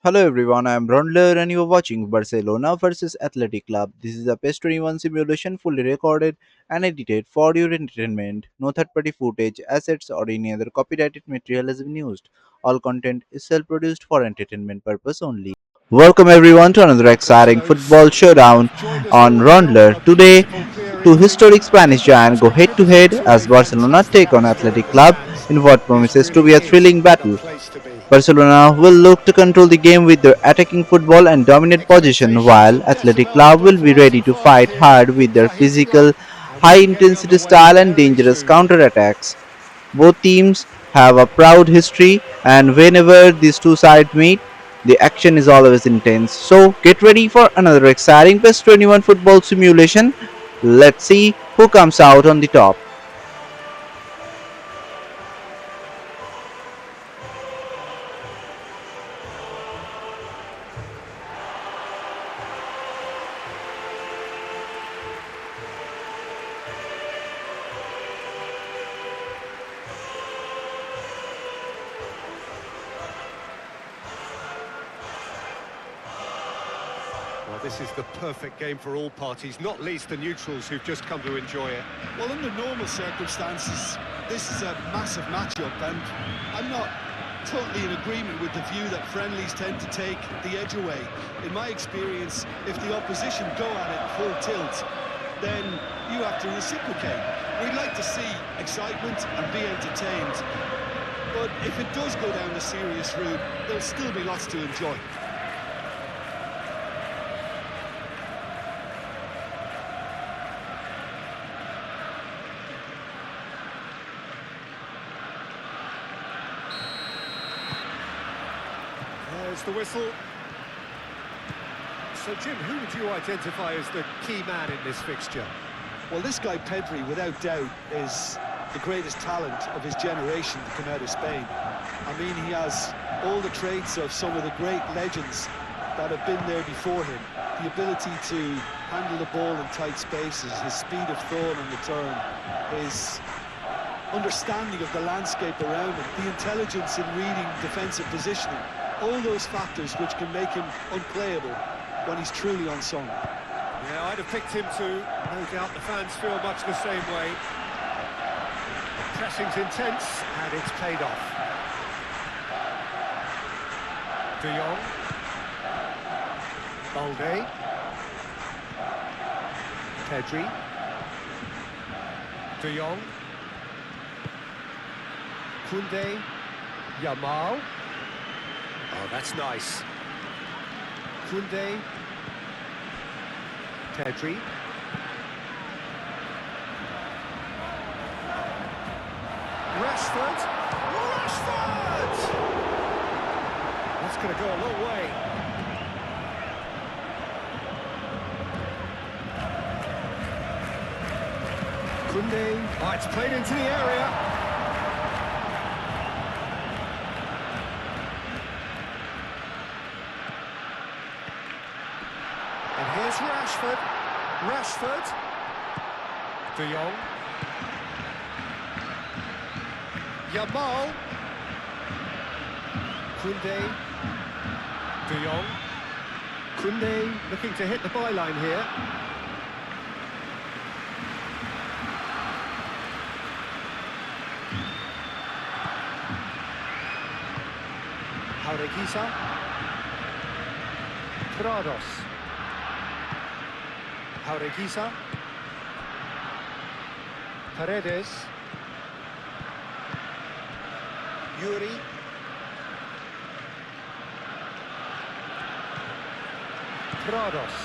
Hello everyone, I am Raundler and you are watching Barcelona versus Athletic Club. This is a PES 21 simulation fully recorded and edited for your entertainment. No third-party footage, assets or any other copyrighted material has been used. All content is self-produced for entertainment purpose only. Welcome everyone to another exciting football showdown on Raundler. Today, two historic Spanish giants go head-to-head as Barcelona take on Athletic Club in what promises to be a thrilling battle. Barcelona will look to control the game with their attacking football and dominant position, while Athletic Club will be ready to fight hard with their physical, high intensity style and dangerous counter attacks. Both teams have a proud history, and whenever these two sides meet, the action is always intense. So get ready for another exciting PES 21 football simulation. Let's see who comes out on the top. Well, this is the perfect game for all parties, not least the neutrals who've just come to enjoy it. Well, under normal circumstances, this is a massive matchup, and I'm not totally in agreement with the view that friendlies tend to take the edge away. In my experience, if the opposition go at it full tilt, then you have to reciprocate. We'd like to see excitement and be entertained, but if it does go down the serious route, there'll still be lots to enjoy. There's the whistle. So, Jim, who would you identify as the key man in this fixture? Well, this guy Pedri, without doubt, is the greatest talent of his generation to come out of Spain. I mean, he has all the traits of some of the great legends that have been there before him. The ability to handle the ball in tight spaces, his speed of thought on the turn, his understanding of the landscape around him, the intelligence in reading defensive positioning, all those factors which can make him unplayable when he's truly unsung. Yeah, I'd have picked him too. No doubt the fans feel much the same way. The pressing's intense, and it's paid off. De Jong. Balde. Pedri. De Jong. Koundé. Yamal. Oh, that's nice. Koundé. Pedri. Rashford. Rashford! That's going to go a long way. Koundé. Oh, it's played into the area. And here's Rashford. Rashford. De Jong. Yamal. Koundé. De Jong. Koundé looking to hit the byline here. Jaureguisa. Prados. Jaureguisa. Paredes. Yuri. Prados.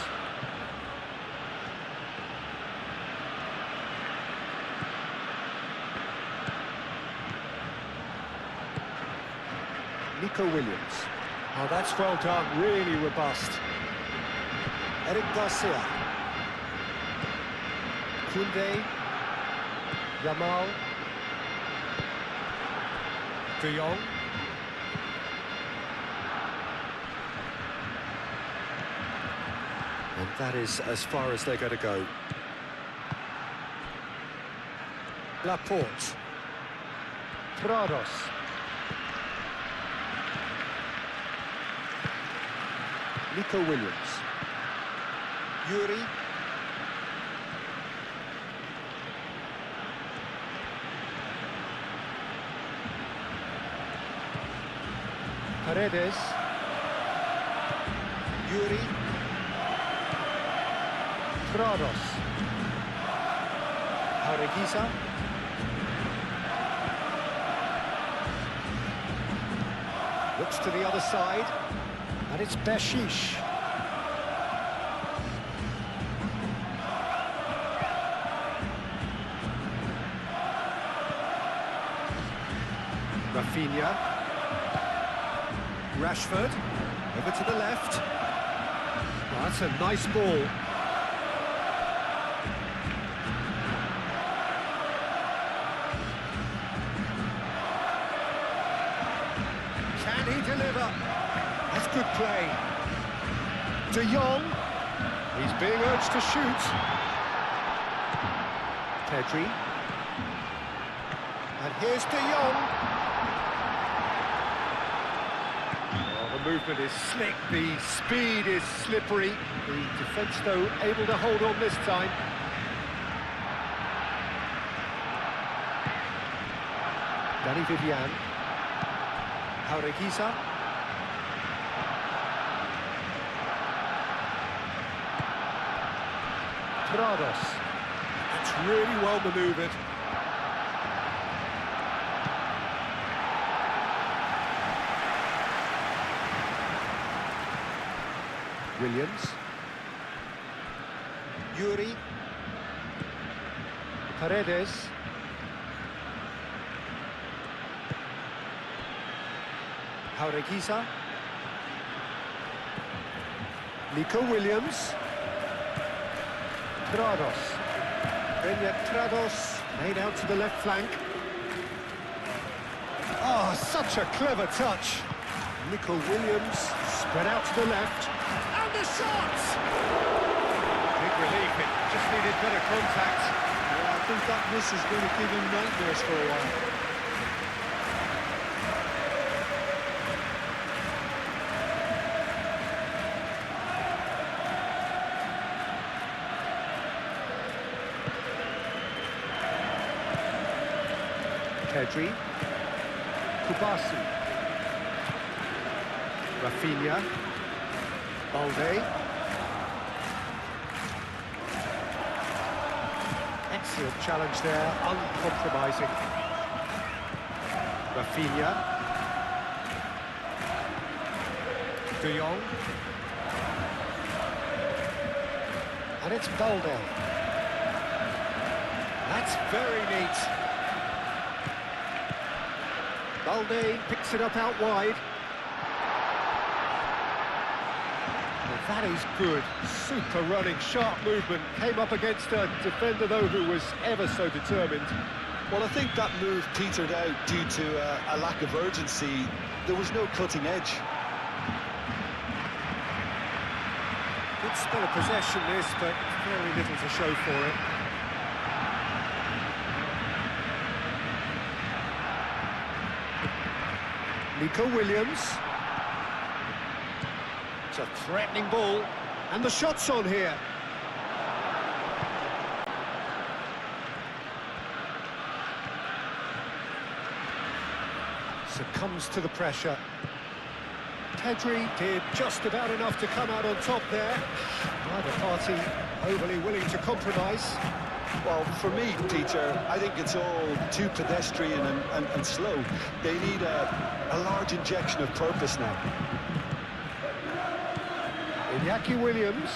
Nico Williams. Oh, that's well done, really robust. Eric Garcia. Koundé. Yamal. De Jong. And that is as far as they're going to go. Laporte. Prados. Nico Williams. Yuri. Paredes. Yuri. Prados. Jaureguisa. Looks to the other side, and it's Beshish. Rafinha. Rashford, over to the left. Oh, that's a nice ball. Can he deliver? That's good play. De Jong. He's being urged to shoot. Pedri. And here's De Jong. Oh, the movement is slick, the speed is slippery. The defence, though, able to hold on this time. Danny Vivian. Jaureguisa. Prados. That's really well manoeuvred. Williams. Yuri. Paredes. Jaureguisa. Nico Williams. Prados. Prados made out to the left flank. Oh, such a clever touch. Nico Williams spread out to the left. And the shot! Big relief, it just needed better contact. Yeah, I think that miss is going to give him nightmares for a while. Pedri. Kubasi. Rafinha. Balde. Excellent challenge there, uncompromising. Rafinha. De Jong. And it's Balde. That's very neat. Balde picks it up out wide. Well, that is good. Super running, sharp movement. Came up against a defender, though, who was ever so determined. Well, I think that move petered out due to a lack of urgency. There was no cutting edge. Good spell of possession, this, but very little to show for it. Nico Williams. It's a threatening ball, and the shot's on here. Succumbs to the pressure. Pedri did just about enough to come out on top there. Neither party overly willing to compromise. Well, for me, Peter, I think it's all too pedestrian and slow. They need a large injection of purpose now. Iñaki Williams.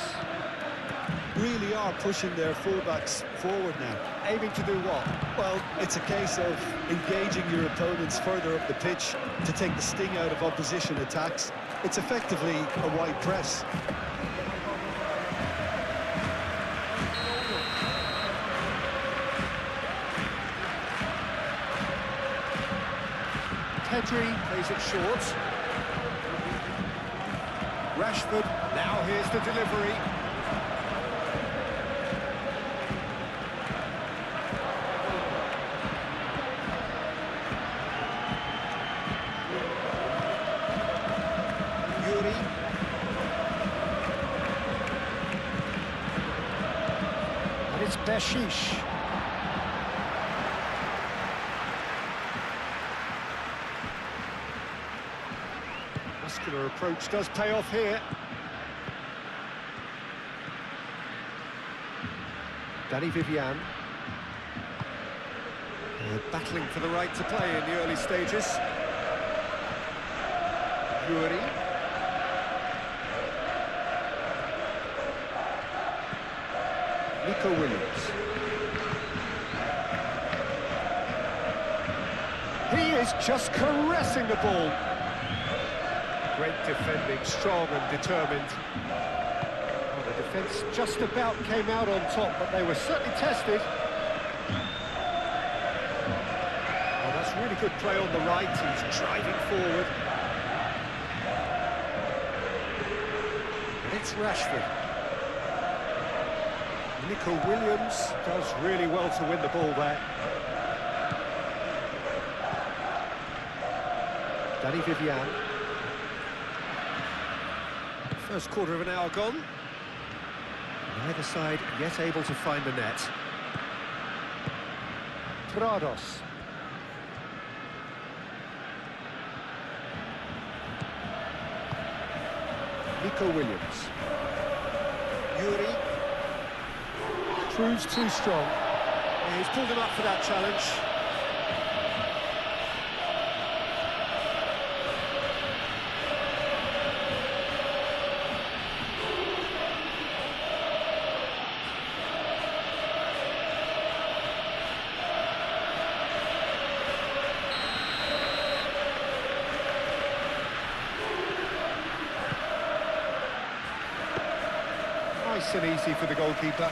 Really are pushing their fullbacks forward now. Aiming to do what? Well, it's a case of engaging your opponents further up the pitch to take the sting out of opposition attacks. It's effectively a wide press. Pedri plays it short. Rashford, now here's the delivery. Yuri. Bershish. Muscular approach does pay off here. Danny Vivian. Battling for the right to play in the early stages. Yuri. Nico Williams. He is just caressing the ball. Great defending, strong and determined. Well, the defence just about came out on top, but they were certainly tested. Oh, that's really good play on the right. He's driving forward. And it's Rashford. Nico Williams does really well to win the ball there. Danny Vivian. First quarter of an hour gone. Neither side yet able to find the net. Prados. Nico Williams. Yuri. Proves too strong. Yeah, he's pulled him up for that challenge. Nice and easy for the goalkeeper.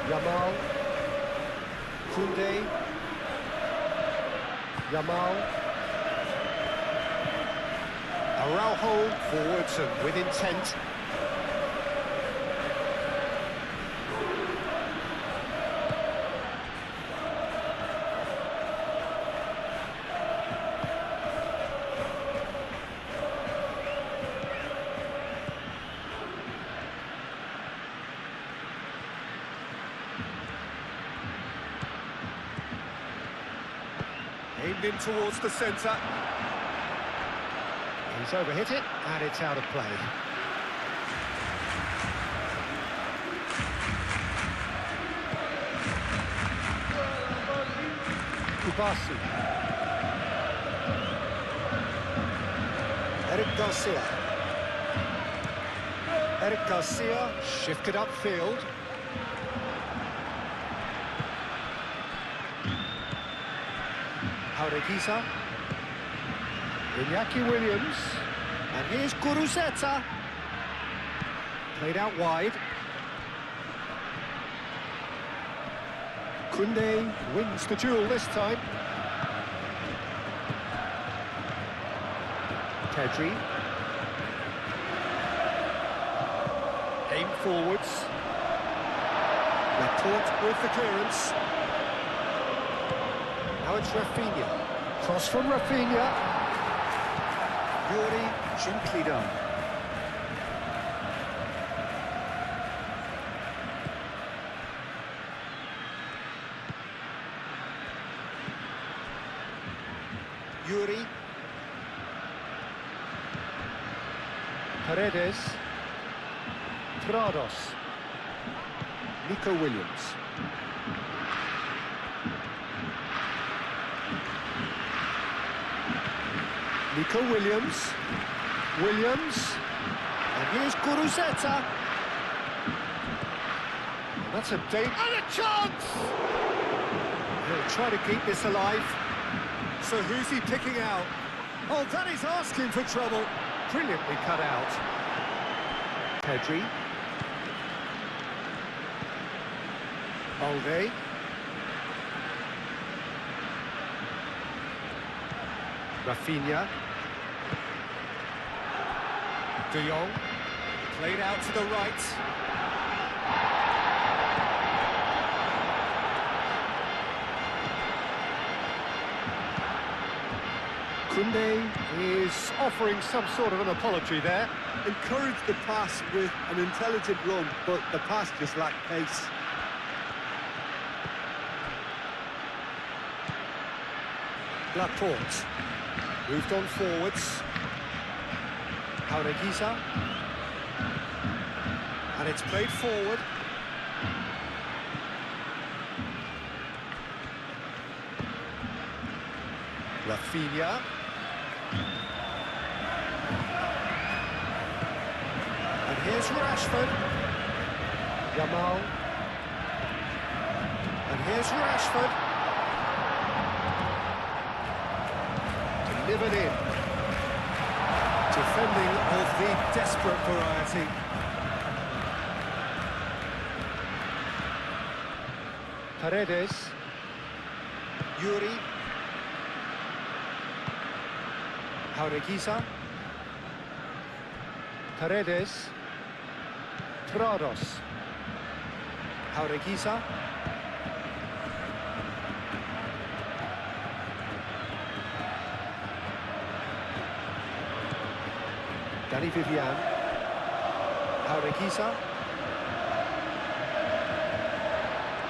Yamal, Koundé, Yamal, Araujo forwards and with intent. Aimed in towards the centre. He's overhit it, and it's out of play. Kubasi. Eric Garcia. Eric Garcia shifted upfield. Aureguiza, Iñaki Williams, and here's Guruzeta. Played out wide. Koundé wins the duel this time. Pedri. Aim forwards. Laporte with the clearance. Now it's Rafinha. Cross from Rafinha. Yuri, gently done. Yuri. Paredes. Prados. Nico Williams. Nico Williams. Williams. And here's Guruzeta. That's a date and a chance! He'll try to keep this alive. So who's he picking out? Oh, that is asking for trouble. Brilliantly cut out. Pedri. Balde. Rafinha. De Jong. Played out to the right. Koundé is offering some sort of an apology there. Encouraged the pass with an intelligent run, but the pass just lacked pace. Laporte moved on forwards. Jaureguisa. And it's played forward. Rafinha. And here's Rashford. Yamal. And here's Rashford. Delivered in. Defending of the desperate variety. Paredes. Yuri. Jaureguisa. Paredes. Prados. Jaureguisa. Danny Vivian. Jaureguisa.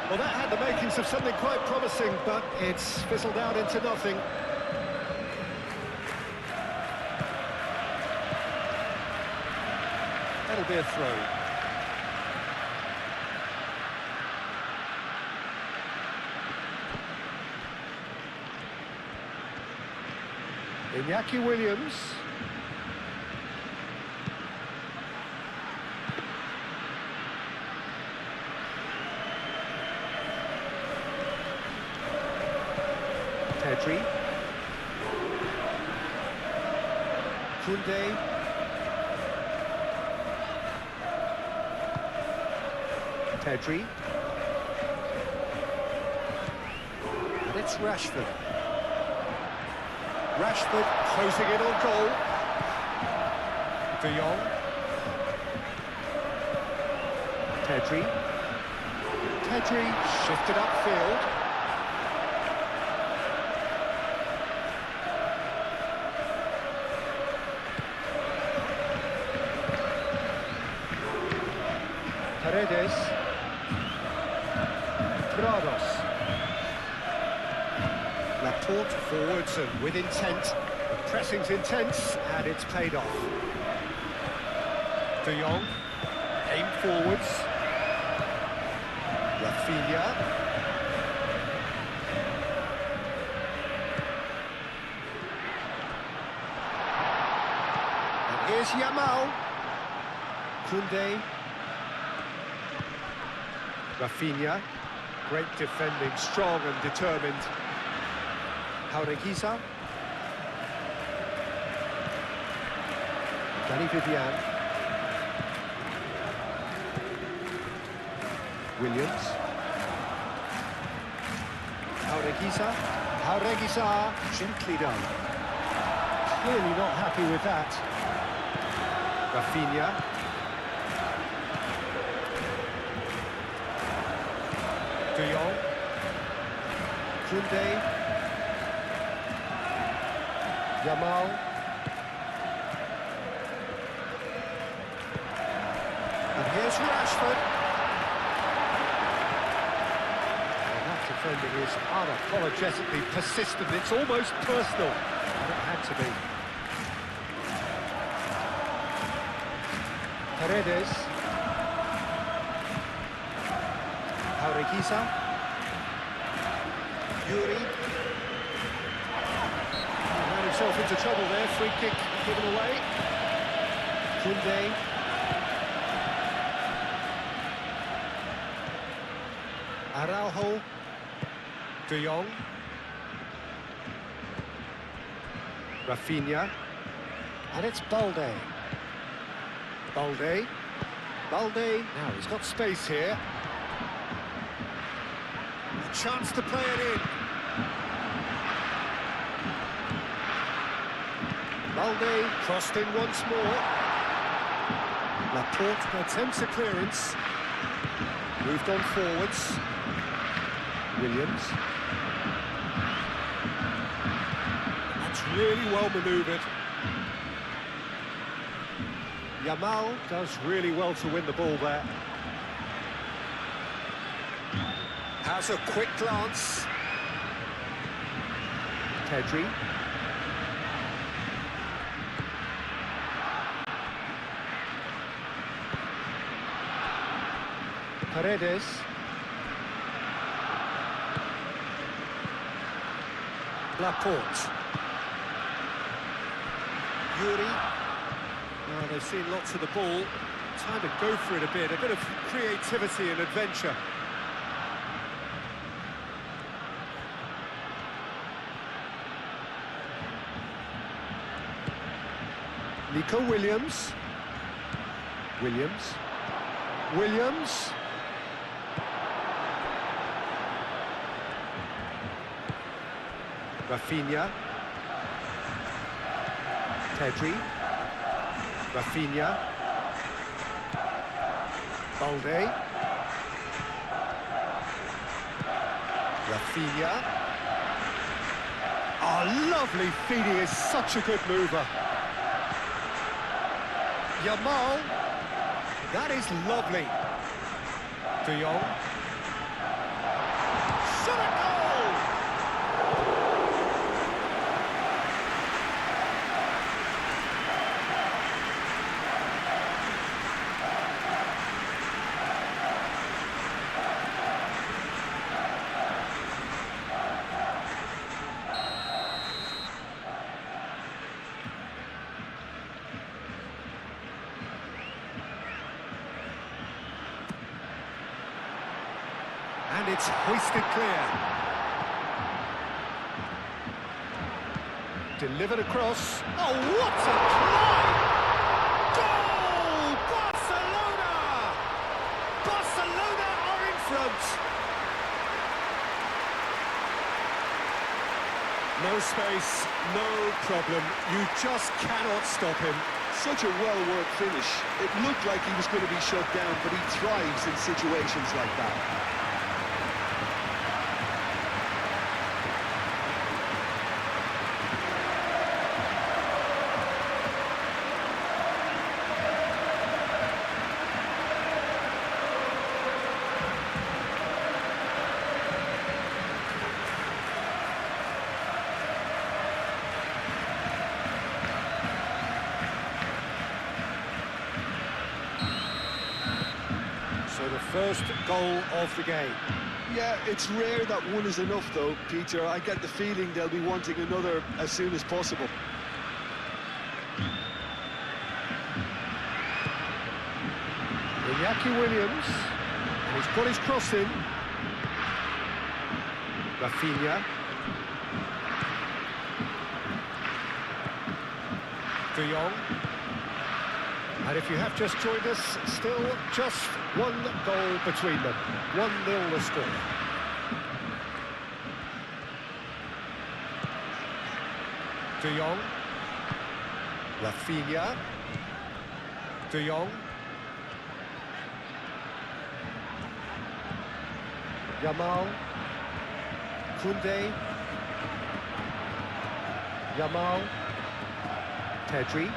Well, that had the makings of something quite promising, but it's fizzled out into nothing. That'll be a throw. Iñaki Williams. Pedri. Koundé. Pedri. And it's Rashford. Rashford closing in on goal. De Jong. Pedri. Pedri shifted upfield. Paredes. Prados. Laporte forwards and with intent. The pressing's intense and it's paid off. De Jong. Aimed forwards. Rafinha. And here's Yamal. Koundé. Rafinha, great defending, strong and determined. Jaureguisa. Danny Vivian. Williams. Jaureguisa. Jaureguisa, gently done. Clearly not happy with that. Rafinha. De Jong. Koundé. Yamal. And here's Rashford. Well, that defending is unapologetically persistent. It's almost personal. And it had to be. Paredes. Jaureguisa. Yuri. He ran himself into trouble there. Free kick given away. Koundé. Araujo. De Jong. Rafinha. And it's Balde. Balde. Balde. Now he's got space here. A chance to play it in. Balde crossed in once more. Laporte attempts a clearance. Moved on forwards. Williams. That's really well manoeuvred. Yamal does really well to win the ball there. Has a quick glance. Pedri. Paredes. Laporte. Yuri. Well, they've seen lots of the ball. Time to go for it a bit of creativity and adventure. Nico Williams. Williams. Rafinha. Pedri. Rafinha. Balde. Rafinha. Oh, lovely feed, he is such a good mover. Yamal. That is lovely. De Jong. Shot a goal! And it's hoisted clear. Delivered across. Oh, what a try! Goal! Barcelona! Barcelona are in front. No space, no problem. You just cannot stop him. Such a well-worked finish. It looked like he was going to be shut down, but he thrives in situations like that. So the first goal of the game. Yeah, it's rare that one is enough, though, Peter. I get the feeling they'll be wanting another as soon as possible. Iñaki Williams, and he's got his cross in. Rafinha. De Jong. And if you have just joined us, still just one goal between them. 1-0 the score. De Jong. Rafinha. De Jong. Yamal. Koundé. Yamal. Pedri.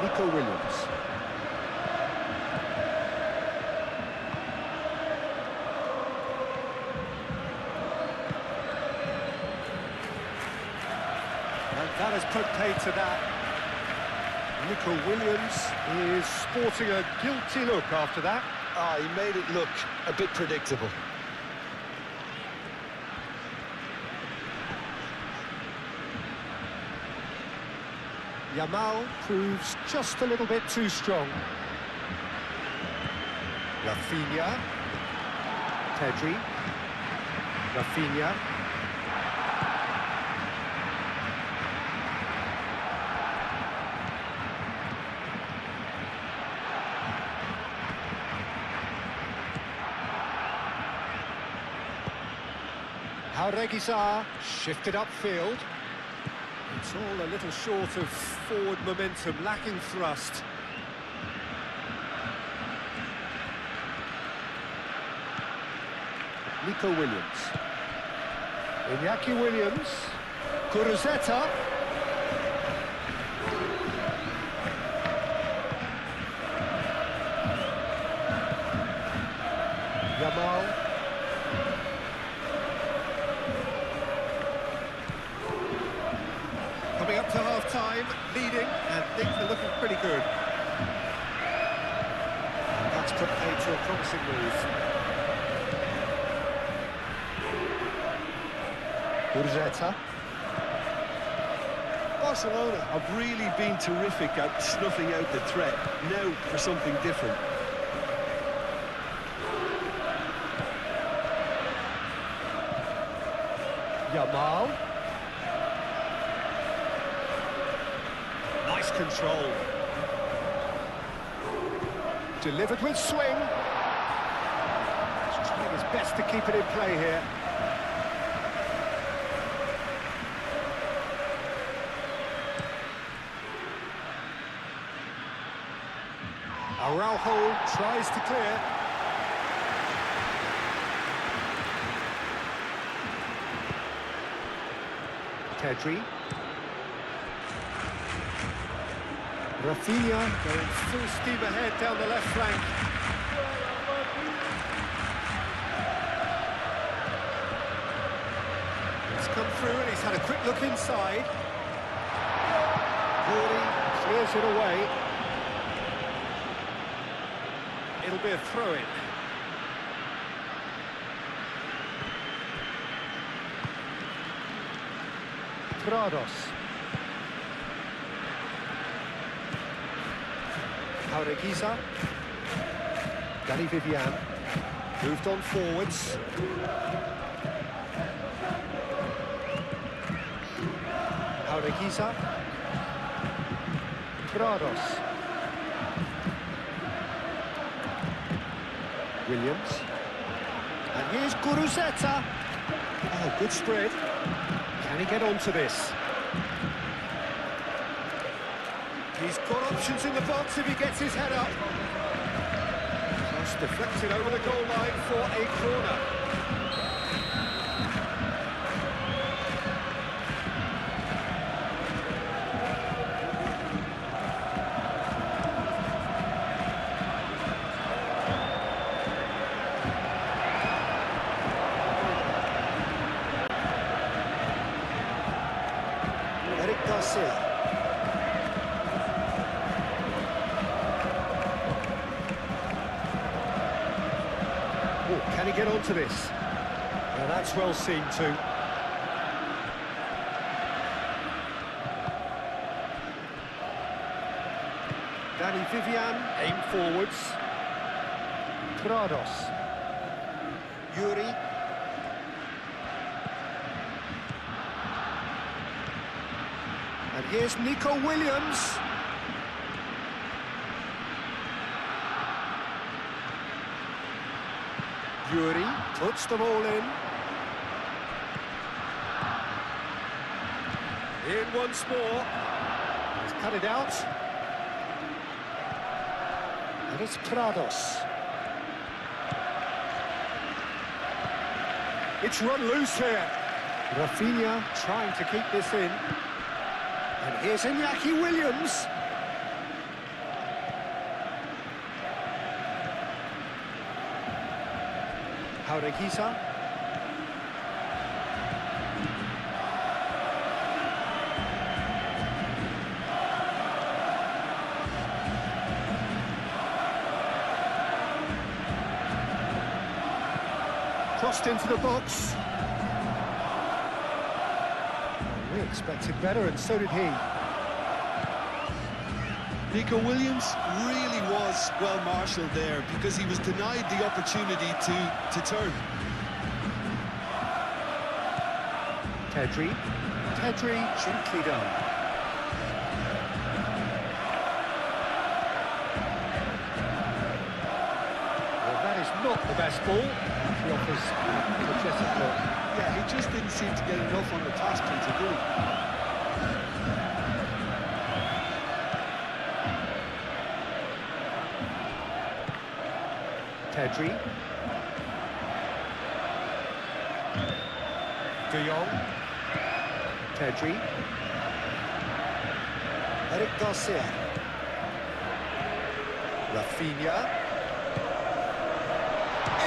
Nico Williams. And that has put paid to that. Nico Williams is sporting a guilty look after that. Ah, he made it look a bit predictable. Yamal proves just a little bit too strong. Rafinha. Pedri. Rafinha. Reguilón shifted upfield. It's all a little short of forward momentum, lacking thrust. Nico Williams. Iñaki Williams. Kuruzeta. Yamal. Coming up to half-time, leading, and things are looking pretty good. And that's put paid to a promising move. Kuruzeta. Barcelona have really been terrific at snuffing out the threat. Now for something different. Yamal. Nice control. Delivered with swing. He's trying his best to keep it in play here. Araujo tries to clear. Pedri. Rafinha going full steam ahead down the left flank. It's come through and he's had a quick look inside. Rory clears it away. It'll be a throw-in. Prados. Jaureguiza. Danny Vivian. Moved on forwards. Jaureguiza. Prados. Williams. And here's Kuruzeta. Oh, good spread. Can he get onto this? He's got options in the box if he gets his head up. Cross deflected over the goal line for a corner. Garcia. Oh, can he get onto this? Well, that's well seen too. Danny Vivian, aim forwards. Prados. Yuri. And here's Nico Williams. Yuri puts them all in. In once more. He's cut it out. And it's Prados. It's run loose here. Rafinha trying to keep this in. And here's Iñaki Williams. Jaureguiza. Crossed into the box. We expected better, and so did he. Nico Williams really was well marshalled there because he was denied the opportunity to turn. Pedri gently done. Well, that is not the best ball. He offers a majestic look. Yeah, he just didn't seem to get enough on the task to do it. Pedri. De Jong. Pedri. Eric Garcia. Rafinha.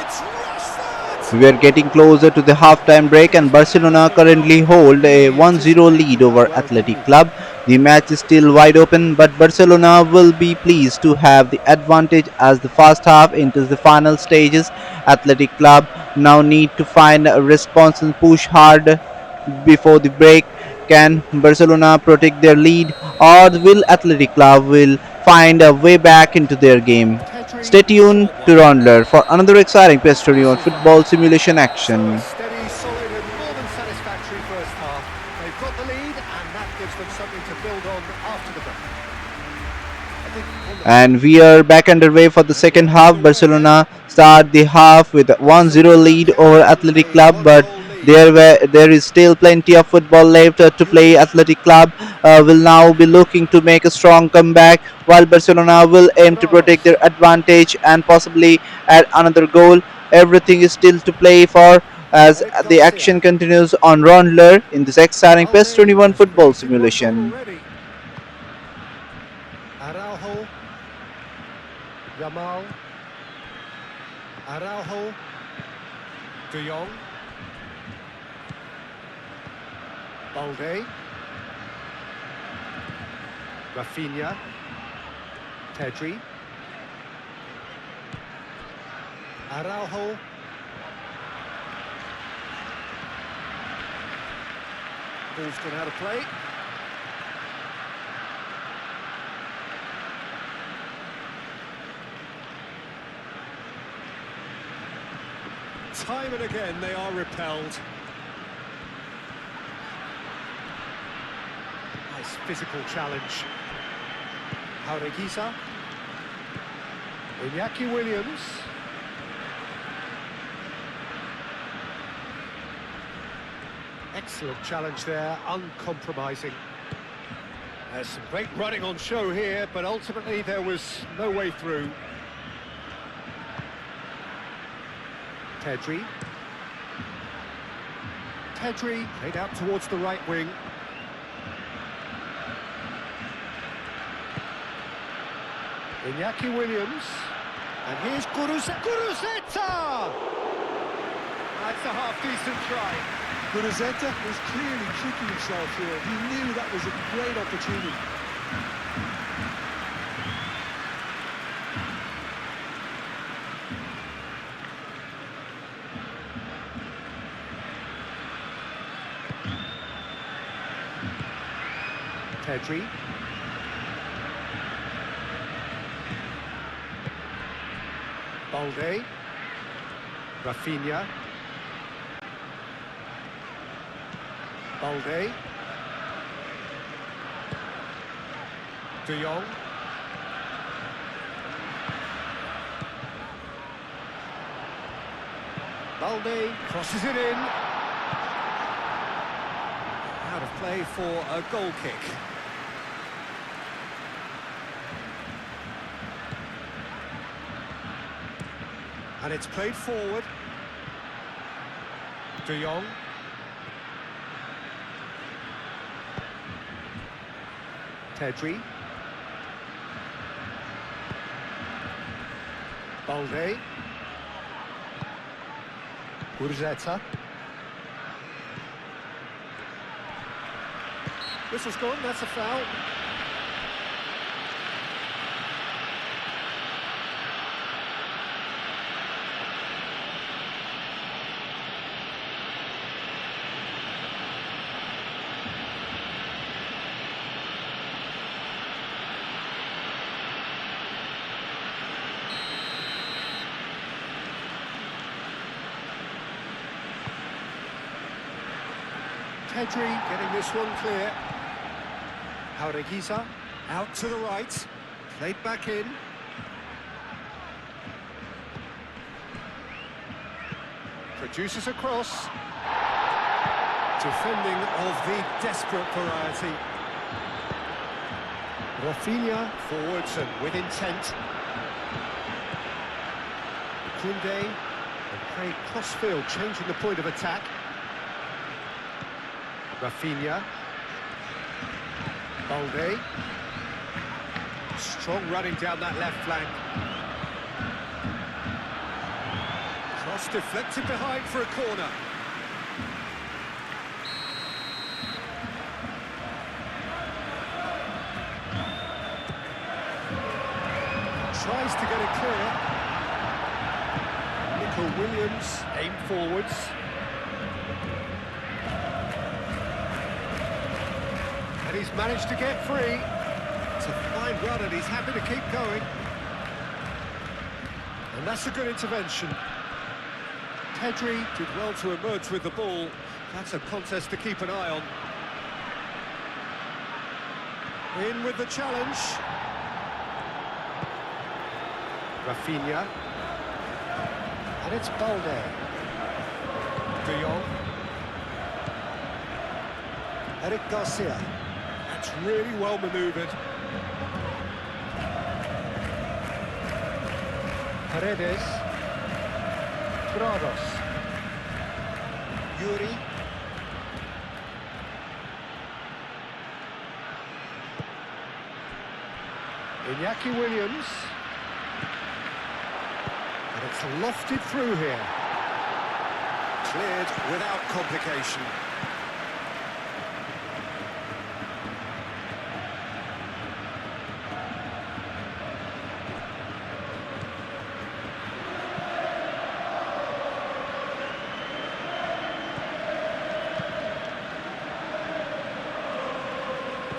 It's Rashford! We are getting closer to the halftime break, and Barcelona currently hold a 1-0 lead over Athletic Club. The match is still wide open, but Barcelona will be pleased to have the advantage as the first half enters the final stages. Athletic Club now need to find a response and push hard before the break. Can Barcelona protect their lead, or will Athletic Club will find a way back into their game? Pedri, Stay tuned short to one. Raundler for another exciting PS21 This on is the half. football simulation So a action. steady, solid and more than satisfactory first half. They've got the lead and that gives them something to build on after the break. I think on the And we are back underway for the and second we're half. underway again. Barcelona start the half with a 1-0 Barcelona lead over carry on Athletic a Club, but one-goal lead. there is still plenty of football left to play. Athletic Club will now be looking to make a strong comeback, while Barcelona will aim to Ramos. protect their advantage and possibly add another goal. Everything is still to play for as Eric the Garcia. action continues on Raundler in this exciting Balde PS21 has football created one goal simulation. already. Araujo. Yamal. Araujo. De Jong. Balde. Rafinha. Pedri. Araujo. Ball's gone out of play. Time and again they are repelled. Nice physical challenge. Jaureguisa. Iñaki Williams. Excellent challenge there, uncompromising. There's some great running on show here, but ultimately there was no way through. Pedri. Pedri played out towards the right wing. Iñaki Williams. And here's Guruzeta! That's a half-decent try. Guruzzeta was clearly kicking himself here. He knew that was a great opportunity. Pedri. Balde. Rafinha. Balde. De Jong. Balde crosses it in. Out of play for a goal kick. And it's played forward. De Jong. Pedri. Balde. Guruzzeta. Whistle's gone, that's a foul. Pedri getting this one clear. Jaureguisa out to the right, played back in. Produces a cross. Defending of the desperate variety. Rafinha forwards and with intent. Koundé and played cross-field, changing the point of attack. Rafinha. Balde. Strong running down that left flank. Cross deflected behind for a corner. Tries to get it clear. Nico Williams, aim forwards. And he's managed to get free. It's a fine run and he's happy to keep going. And that's a good intervention. Pedri did well to emerge with the ball. That's a contest to keep an eye on. In with the challenge. Rafinha. And it's Balde. De Jong. Eric Garcia. That's really well manoeuvred. Paredes. Grados. Yuri. Iñaki Williams. And it's lofted through here. Cleared without complication.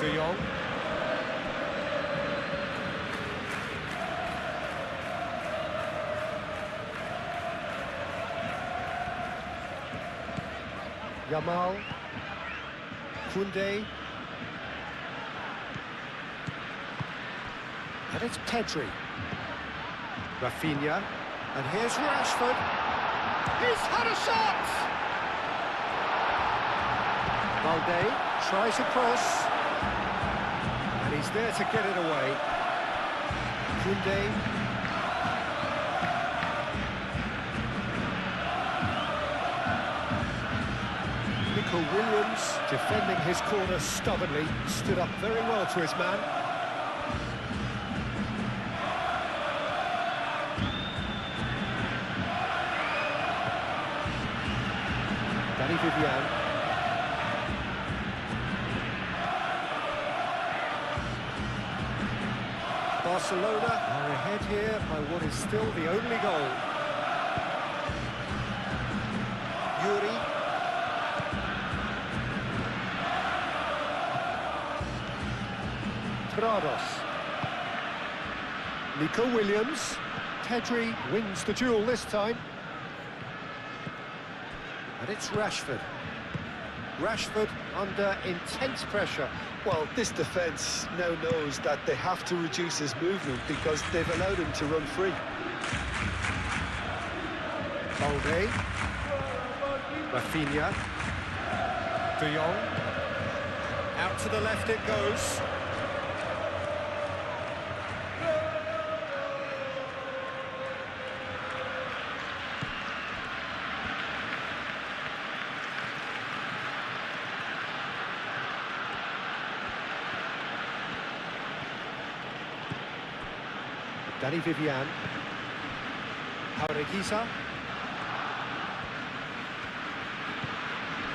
De Jong. Yamal. Koundé. And it's Pedri. Rafinha. And here's Rashford. He's had a shot! Balde tries a cross. And he's there to get it away. Koundé. Nico Williams, defending his corner stubbornly, stood up very well to his man. Danny Vivian. Barcelona are ahead here by what is still the only goal. Yuri. Grados. Nico Williams. Pedri wins the duel this time. And it's Rashford. Rashford under intense pressure. Well, this defence now knows that they have to reduce his movement because they've allowed him to run free. Balde. Rafinha. De Jong. Out to the left it goes. Danny Vivian. Jaureguisa.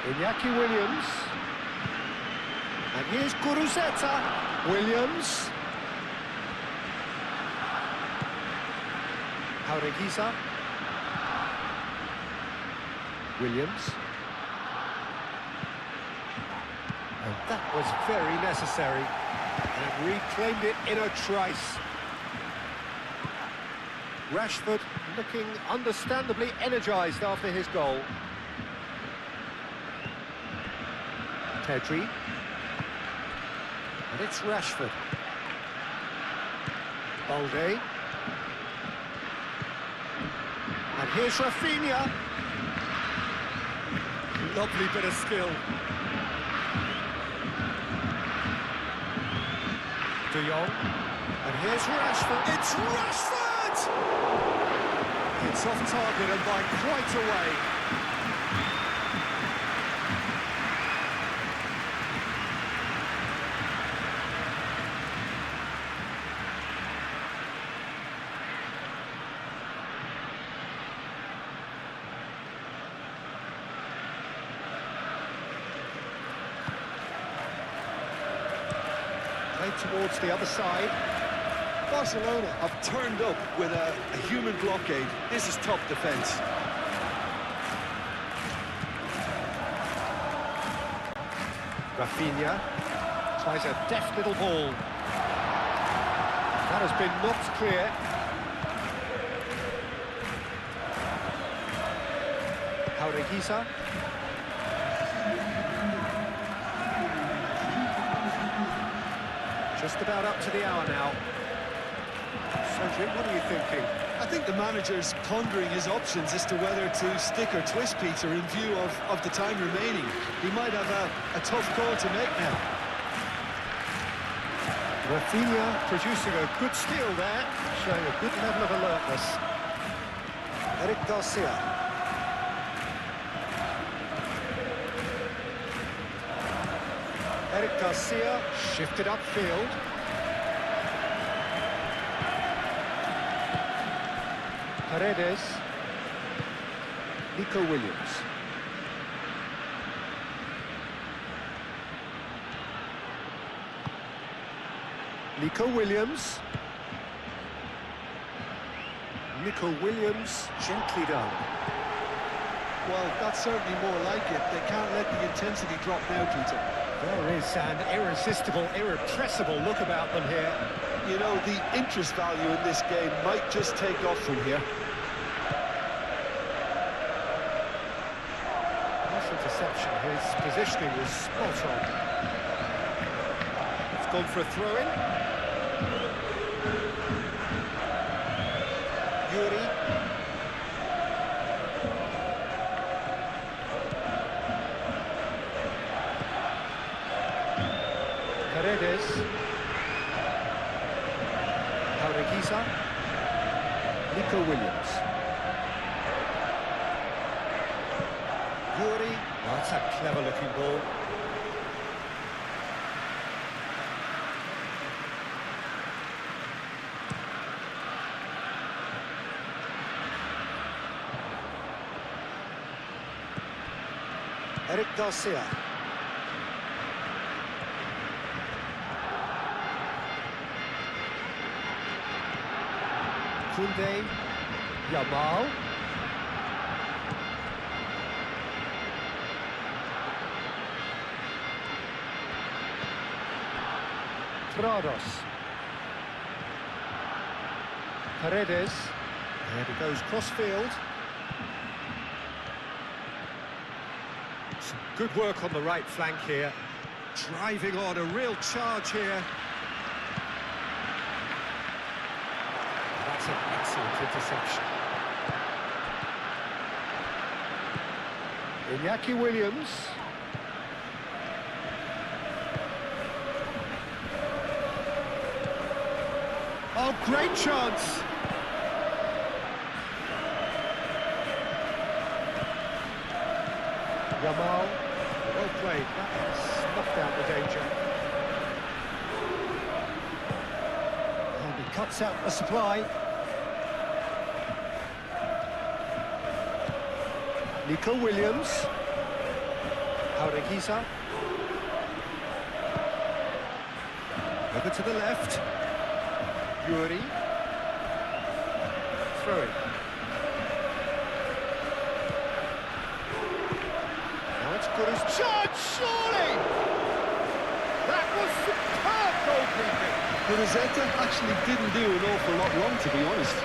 Iñaki Williams. And here's Guruzeta. Williams. Jaureguisa. Williams. And that was very necessary. And reclaimed it in a trice. Rashford looking understandably energised after his goal. Pedri. And it's Rashford. Balde. And here's Rafinha. Lovely bit of skill. De Jong. And here's Rashford. It's Rashford! It's off target and by quite a way. Played towards the other side. Barcelona have turned up with a human blockade. This is top defence. Rafinha tries a deft little ball. That has been knocked clear. Jaureguisa. Just about up to the hour now. Cedric, what are you thinking? I think the manager's pondering his options as to whether to stick or twist Peter in view of the time remaining. He might have a tough call to make now. Rafinha producing a good steal there, showing a good level of alertness. Eric Garcia. Eric Garcia shifted upfield. Paredes. Nico Williams. Nico Williams. Nico Williams, gently done. Well, that's certainly more like it. They can't let the intensity drop now, Peter. There is an irresistible, irrepressible look about them here. You know, the interest value in this game might just take off from here. Nice interception. His positioning was spot on. It's gone for a throw-in. Yuri. Paredes. Jaureguisa. Nico Williams. Yuri. Oh, that's a clever-looking ball. Eric Garcia. Koundé, Yamal. Prados. Paredes. There he goes, crossfield. Some good work on the right flank here. Driving on, a real charge here. That's an excellent interception. Iñaki Williams. Oh, great chance! Yamal, well played. That snuffed out the danger. And he cuts out the supply. Nico Williams. Jaureguisa. Over to the left. Yuri. Throw it. Now it's good as chance, surely! That was superb goalkeeping. But Rosetta actually didn't do an awful lot wrong, to be honest.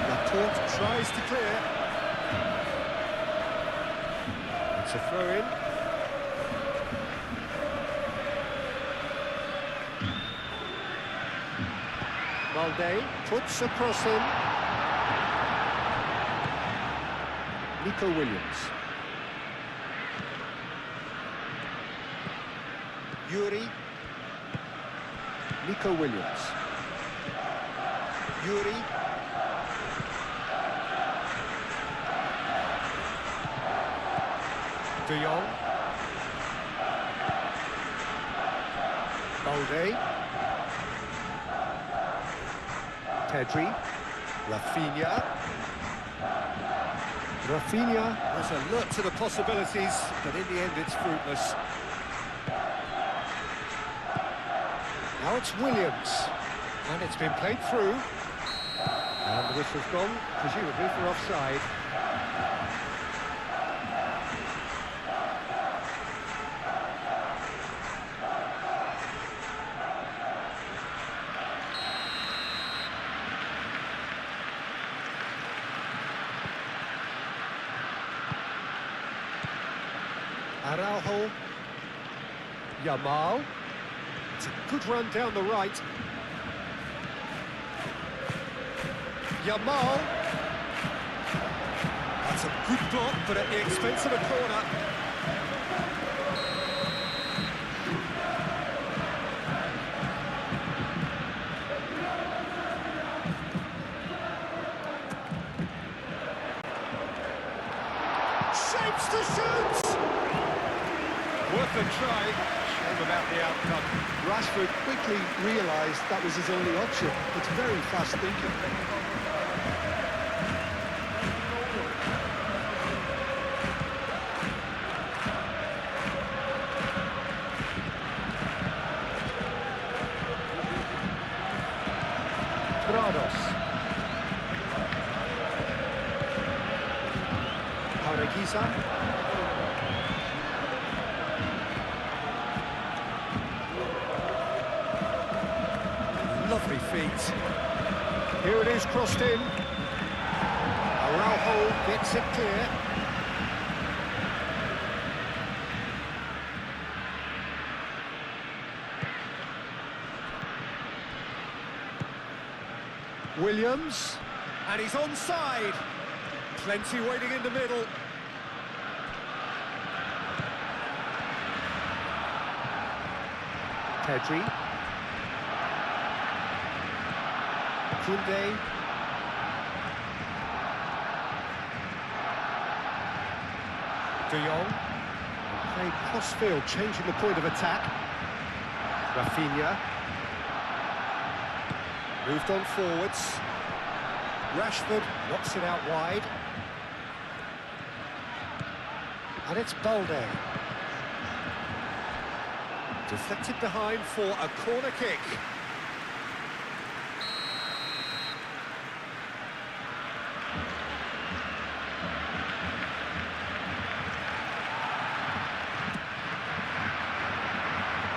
Laporte tries to clear. It's a throw-in. Balde puts a cross in. Nico Williams. Yuri. Nico Williams. Yuri. De Jong. Balde. Pedri. Rafinha. Rafinha was alert to the possibilities, but in the end it's fruitless. Now it's Williams. And it's been played through. And the whistle's gone, presumably for offside. Araujo. Yamal. It's a good run down the right. Yamal. That's a good block, but at the expense of a corner. Shapes to shoot! Worth a try. Shame about the outcome. Rashford quickly realised that was his only option. It's very fast thinking. Prados. Jaureguisa. Lovely feet. Here it is, crossed in. Araujo gets it clear. Williams, and he's onside. Plenty waiting in the middle. Pedri. Koundé. De Jong. Played cross-field, changing the point of attack. Rafinha. Moved on forwards. Rashford knocks it out wide. And it's Balde. Deflected behind for a corner kick.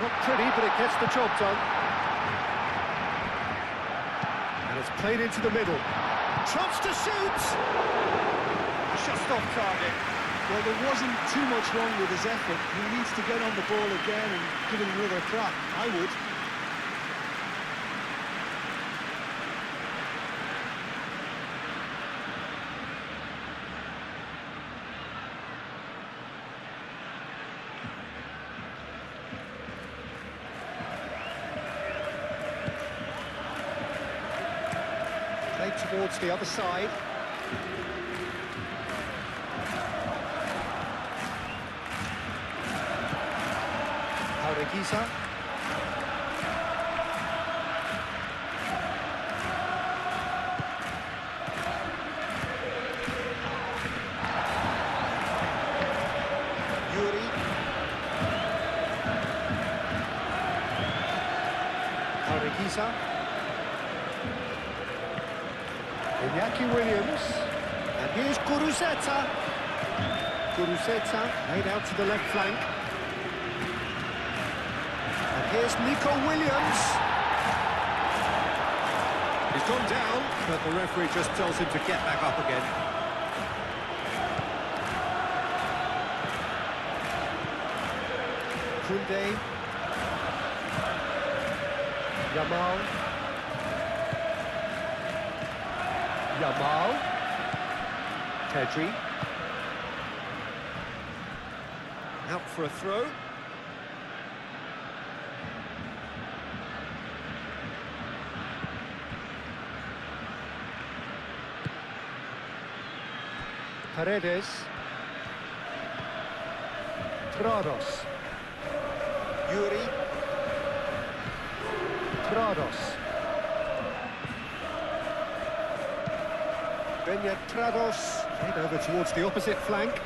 Not pretty, but it gets the job done. And it's played into the middle. Chance to shoot! Just off target. Well, there wasn't too much wrong with his effort. He needs to get on the ball again and give it another crack. I would. Played towards the other side. Jaureguisa. Yuri. Jaureguisa. Iñaki Williams. And here's Kuruzeta. Kuruzeta laid out to the left flank. Here's Nico Williams. He's gone down, but the referee just tells him to get back up again. Koundé. Yamal. Yamal. Pedri. Out for a throw. Paredes. Prados. Yuri. Prados. Benyat Prados. Head over towards the opposite flank.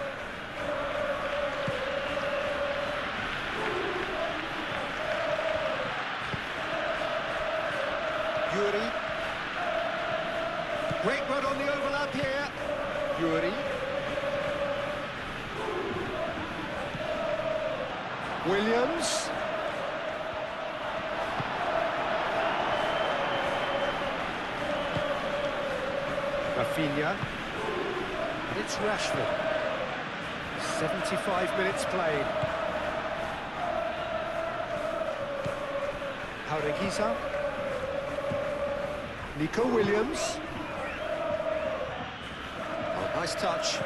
Williams. Rafinha. It's Rashford. 75 minutes played. Haureguisa. Nico Williams. Oh, nice touch.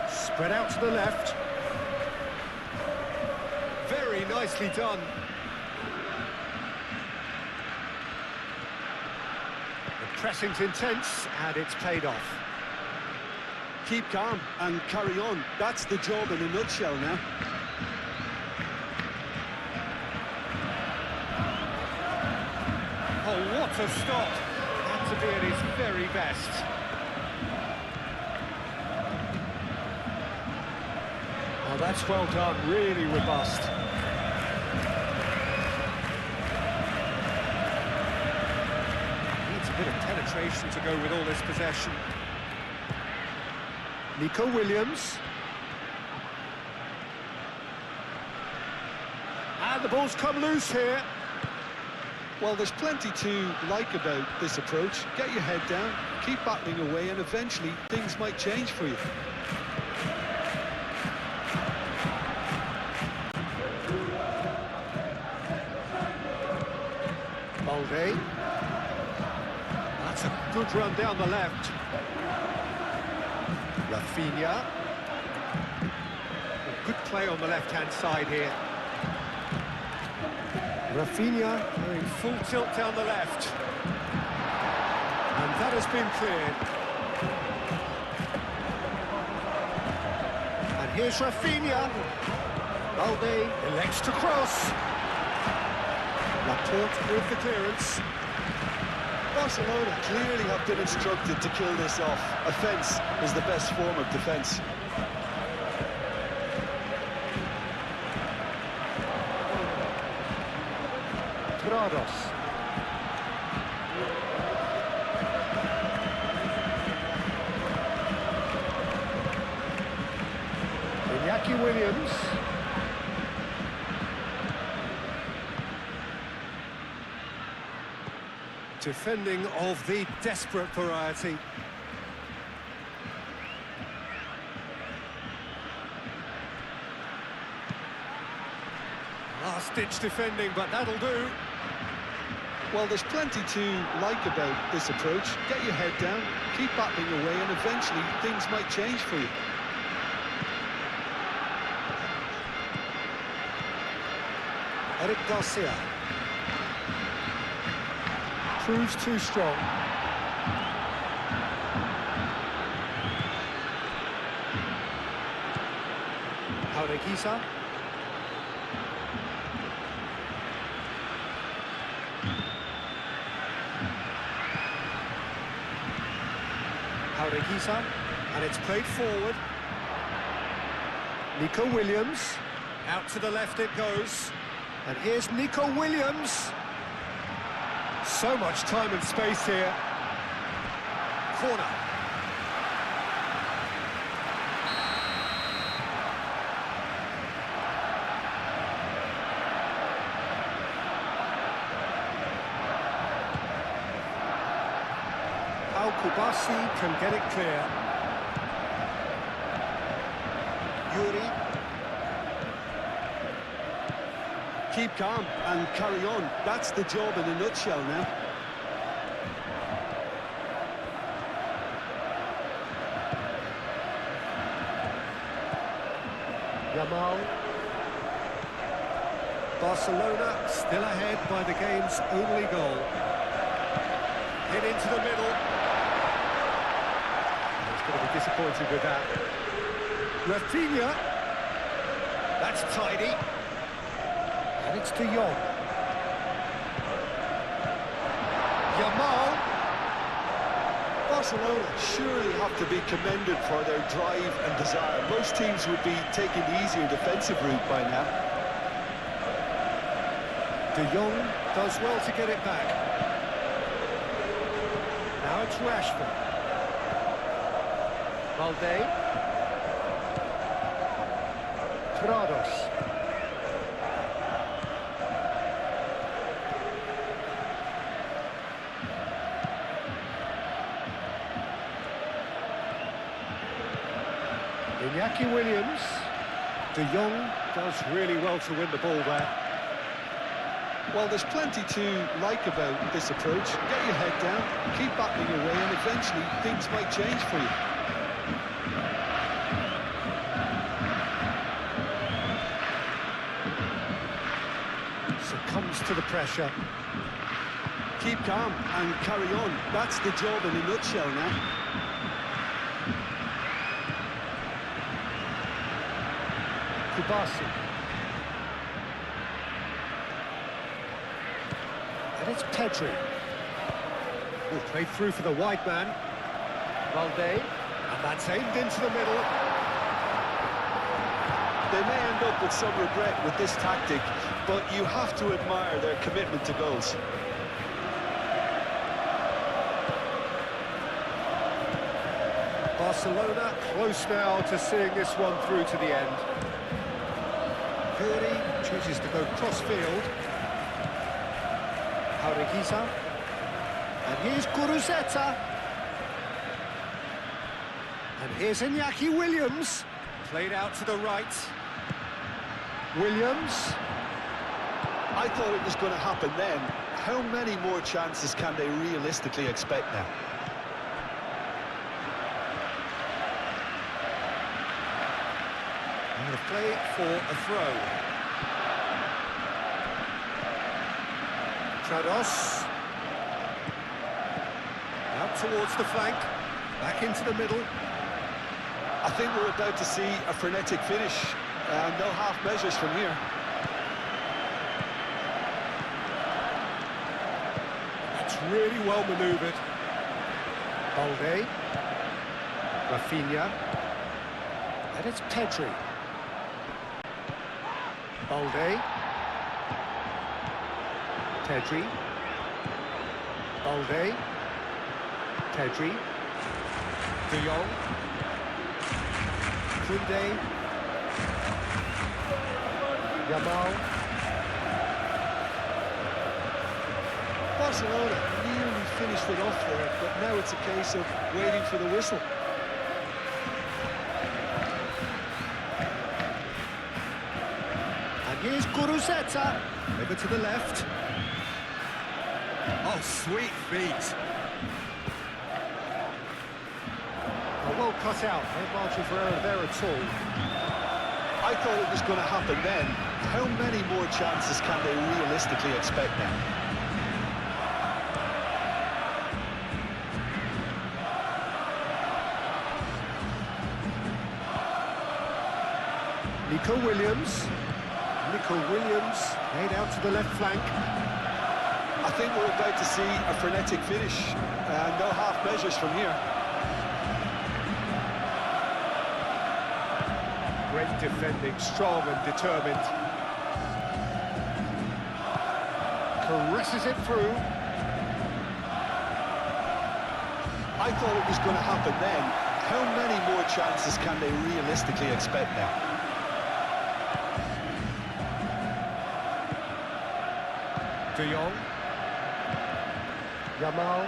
Spread out to the left. Very nicely done. The pressing's intense and it's paid off. Keep calm and carry on. That's the job in a nutshell now. Oh, what a stop! Had to be at his very best. Oh, that's well done, really robust. Needs a bit of penetration to go with all this possession. Nico Williams. And the ball's come loose here. Well, there's plenty to like about this approach. Get your head down, keep battling away, and eventually things might change for you. Balde. That's a good run down the left. Rafinha. A good play on the left-hand side here. Rafinha going full tilt down the left. And that has been cleared. And here's Rafinha. Balde elects to cross. Laporte with the clearance. Barcelona clearly have been instructed to kill this off. Offence is the best form of defence. Grados. Iñaki Williams. Defending of the desperate variety. Last-ditch defending, but that'll do. Well, there's plenty to like about this approach. Get your head down, keep battling away, and eventually things might change for you. Eric Garcia. Proves too strong. Haureguisa. Haureguisa, and it's played forward. Nico Williams. Out to the left it goes. And here's Nico Williams. So much time and space here. Corner. Al-Kubasi can get it clear. Yuri. Keep calm and carry on. That's the job in a nutshell now. Yamal. Barcelona still ahead by the game's only goal. Hit into the middle. He's going to be disappointed with that. Rafinha. That's tidy. And it's De Jong. Yamal. Barcelona surely have to be commended for their drive and desire. Most teams would be taking the easier defensive route by now. De Jong does well to get it back. Now it's Rashford. Balde. Prados. Iñaki Williams. De Jong does really well to win the ball there. Well, there's plenty to like about this approach. Get your head down, keep battling away, and eventually things might change for you. Succumbs to the pressure. Keep calm and carry on. That's the job in a nutshell now. Kubasi. And it's Pedri. Will play through for the wide man. Valde. And that's aimed into the middle. They may end up with some regret with this tactic, but you have to admire their commitment to goals. Barcelona close now to seeing this one through to the end. Puri chooses to go cross-field. Jaureguiza. And here's Guruzeta. And here's Iñaki Williams. Played out to the right. Williams. I thought it was going to happen then. How many more chances can they realistically expect now? And a play for a throw. Trados. Out towards the flank. Back into the middle. I think we're about to see a frenetic finish. No half measures from here. That's really well manoeuvred. Balde. Rafinha. And it's Pedri. Balde. Pedri. Balde. Pedri. De Jong. Koundé. Yamal. Barcelona nearly finished it off there, but now it's a case of waiting for the whistle. And here's Guruzeta. Over to the left. Oh, sweet feet. Well cut out. No margin for error there at all. I thought it was going to happen then. How many more chances can they realistically expect now? Nico Williams. Nico Williams made out to the left flank. I think we're about to see a frenetic finish. No half measures from here. Great defending, strong and determined. Caresses it through. I thought it was going to happen then. How many more chances can they realistically expect now? De Jong. Yamal.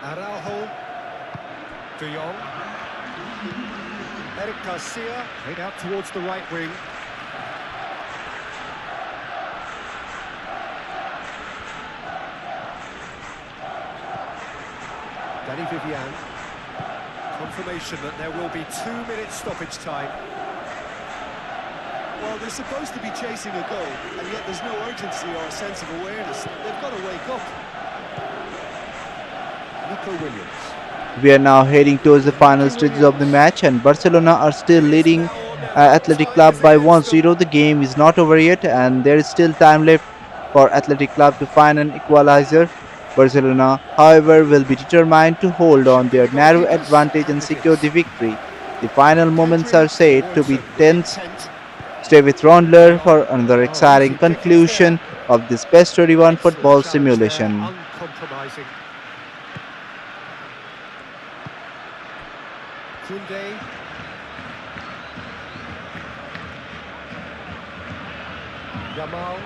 Araujo. De Jong. Eric Garcia played out towards the right wing. Danny Vivian. Confirmation that there will be 2 minutes stoppage time. Well, they're supposed to be chasing a goal, and yet there's no urgency or a sense of awareness. They've got to wake up. Nico Williams. We are now heading towards the final stages of the match, and Barcelona are still leading Athletic Club by 1-0. The game is not over yet, and there is still time left for Athletic Club to find an equalizer. Barcelona, however, will be determined to hold on their narrow advantage and secure the victory. The final moments are said to be tense. Stay with Raundler for another exciting conclusion of this PES 21 football simulation. Uncompromising. Koundé. Yamal.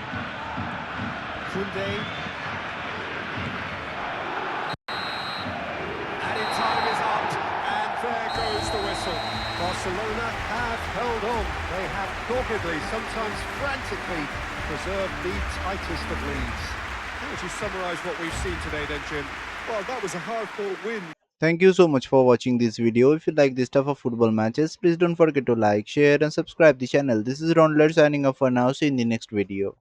Koundé. Added time is up, and there goes the whistle. Barcelona have held on. They have doggedly, sometimes frantically, preserved the tightest of leads. How would you summarise what we've seen today then, Jim? Well, that was a hard-fought win. Thank you so much for watching this video. If you like this type of football matches, please don't forget to like, share and subscribe the channel. This is Raundler signing off for now. See you in the next video.